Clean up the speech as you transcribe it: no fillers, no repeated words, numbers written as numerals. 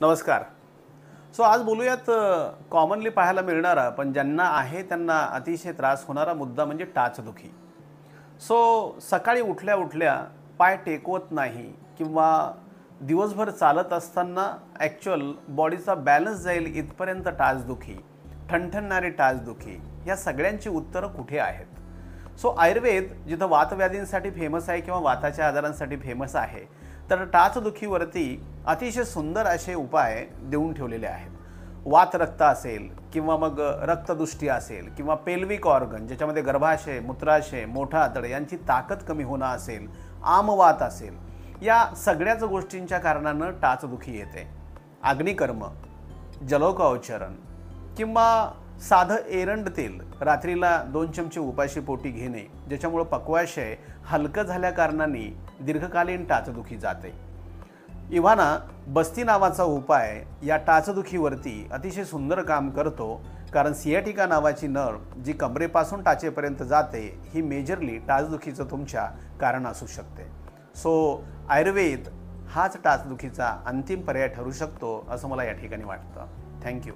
नमस्कार. आज बोलूयात कॉमनली पाहायला मिळणारा पण ज्यांना आहे त्यांना अतिशय त्रास होणारा मुद्दा म्हणजे टाचदुखी. सकाळी उठल्या उठल्या पाय टेकवत नाही किंवा दिवसभर चालत असताना ॲक्च्युअल बॉडीचा बॅलन्स जाईल इथपर्यंत टाचदुखी, ठणठणणारी टाचदुखी, या सगळ्यांची उत्तरं कुठे आहेत? आयुर्वेद जिथं वातव्याधींसाठी फेमस आहे किंवा वाताच्या आजारांसाठी फेमस आहे, तर टाचदुखीवरती अतिशय सुंदर असे उपाय देऊन ठेवलेले आहेत. वात रक्त असेल किंवा मग रक्तदुष्टी असेल किंवा पेल्विक ऑर्गन ज्याच्यामध्ये गर्भाशय, मूत्राशय, मोठा आतड यांची ताकद कमी होणं असेल, आमवात असेल, या सगळ्याच गोष्टींच्या कारणानं टाचदुखी येते. अग्निकर्म, जलोकावचरण किंवा साधं एरंड तेल रात्रीला 2 चमचे उपाशी पोटी घेणे, ज्याच्यामुळे पक्वाशय हलकं झाल्या कारणाने दीर्घकालीन टाचदुखी जाते. इव्हाना बस्ती नावाचा उपाय या टाचदुखीवरती अतिशय सुंदर काम करतो, कारण सियाटिका नावाची नर्व जी कमरेपासून टाचेपर्यंत जाते ही मेजरली टाचदुखीचं तुमच्या कारण असू शकते. आयुर्वेद हाच टाचदुखीचा अंतिम पर्याय ठरू शकतो असं मला या ठिकाणी वाटतं. थँक्यू.